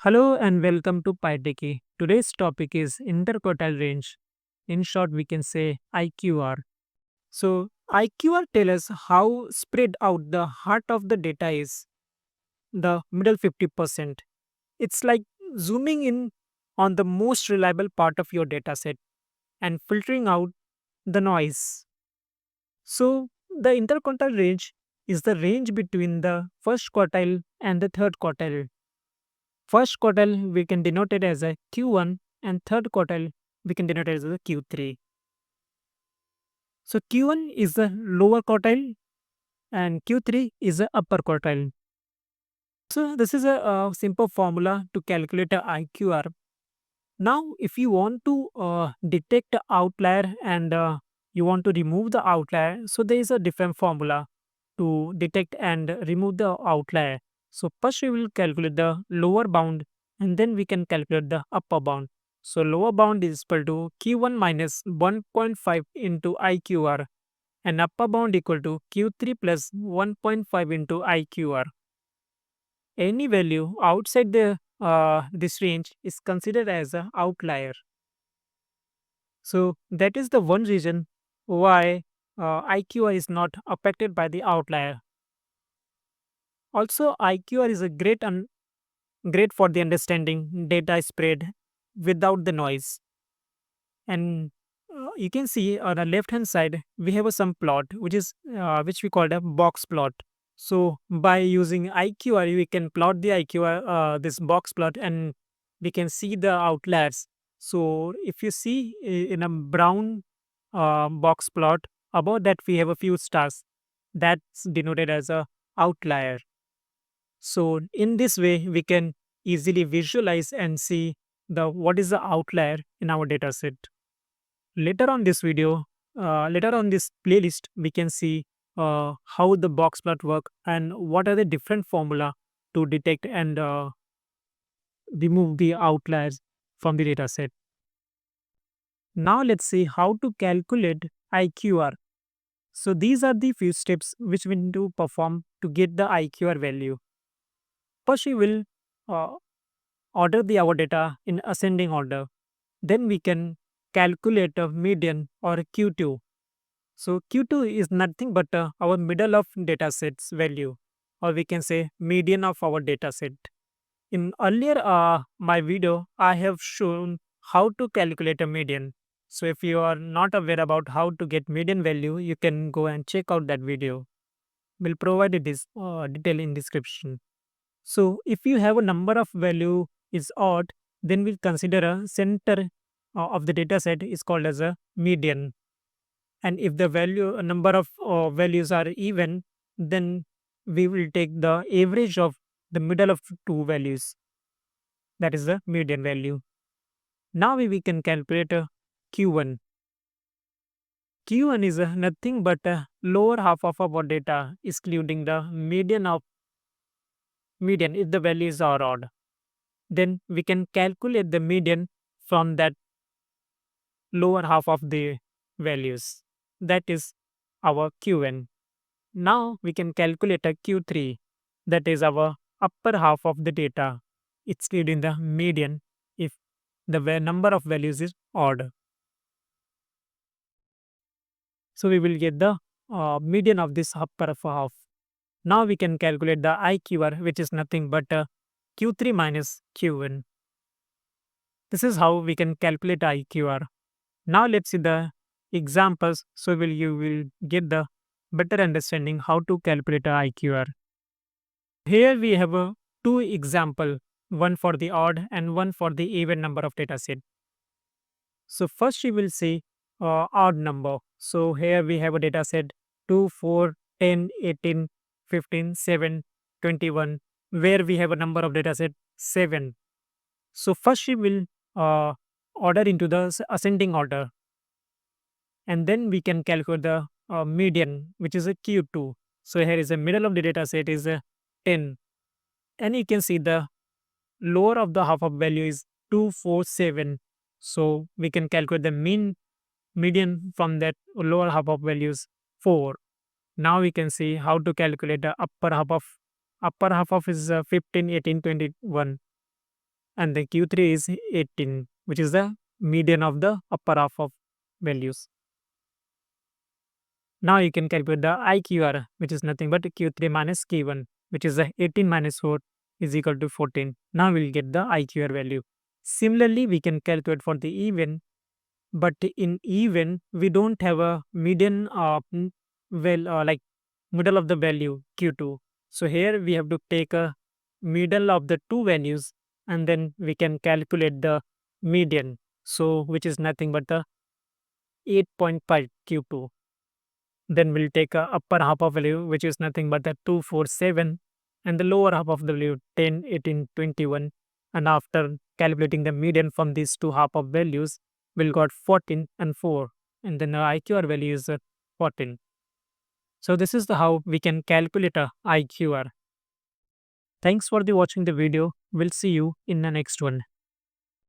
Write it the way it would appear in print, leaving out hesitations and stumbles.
Hello and welcome to Pytechie. Today's topic is interquartile range. In short, we can say IQR. So, IQR tells us how spread out the heart of the data is, the middle 50%. It's like zooming in on the most reliable part of your dataset and filtering out the noise. So, the interquartile range is the range between the first quartile and the third quartile. First quartile we can denote it as a Q1 and third quartile we can denote it as a Q3. So Q1 is the lower quartile and Q3 is the upper quartile. So this is a simple formula to calculate a IQR. Now if you want to detect the outlier and you want to remove the outlier, so there is a different formula to detect and remove the outlier. So first we will calculate the lower bound and then we can calculate the upper bound. So lower bound is equal to Q1 minus 1.5 into IQR and upper bound equal to Q3 plus 1.5 into IQR. Any value outside the this range is considered as an outlier. So that is the one reason why IQR is not affected by the outlier. Also, IQR is a great for the understanding data spread without the noise. And you can see on the left hand side we have some plot which we call a box plot. So by using IQR we can plot the IQR this box plot and we can see the outliers. So if you see in a brown box plot, above that we have a few stars, that's denoted as a outlier. So in this way, we can easily visualize and see the what is the outlier in our data set. Later on this playlist, we can see how the box plot work and what are the different formula to detect and remove the outliers from the data set. Now let's see how to calculate IQR. So these are the few steps which we need to perform to get the IQR value. First, we will uh, order the our data in ascending order. Then we can calculate a median or a Q2. So Q2 is nothing but our middle of data sets value, or we can say median of our data set. In earlier my video, I have shown how to calculate a median. So if you are not aware about how to get median value, you can go and check out that video. We'll provide this detail in description. So if you have a number of value is odd, then we'll consider a center of the data set is called as a median. And if the value a number of values are even, then we will take the average of the middle of two values. That is the median value. Now we can calculate a Q1. Q1 is nothing but a lower half of our data, excluding the median if the values are odd. Then we can calculate the median from that lower half of the values. That is our Qn. Now we can calculate a Q3, that is our upper half of the data, excluding the median if the number of values is odd. So we will get the median of this upper half. Now we can calculate the IQR, which is nothing but Q3 minus Q1. This is how we can calculate IQR. Now let's see the examples so you will get the better understanding how to calculate a IQR. Here we have two example, one for the odd and one for the even number of data set. So first we will see odd number. So here we have a data set 2, 4, 10, 18, 15, 7, 21, where we have a number of data set 7. So first we will order into the ascending order, and then we can calculate the median, which is a Q2. So here is the middle of the data set is 10, and you can see the lower of the half of value is 247. So we can calculate the median from that lower half of values 4. Now we can see how to calculate the upper half of is 15, 18, 21. and the Q3 is 18, which is the median of the upper half of values. Now you can calculate the IQR, which is nothing but Q3 minus Q1, which is the 18 minus 4 is equal to 14. Now we'll get the IQR value. Similarly, we can calculate for the even, but in even we don't have a median like middle of the value Q2. So here we have to take a middle of the two values and then we can calculate the median. So which is nothing but the 8.5 Q2. Then we'll take a upper half of value, which is nothing but the 247, and the lower half of the value 10, 18, 21. And after calculating the median from these two half of values, we'll got 14 and 4. And then the IQR value is 14. So this is the how we can calculate a IQR. Thanks for the watching the video. We'll see you in the next one.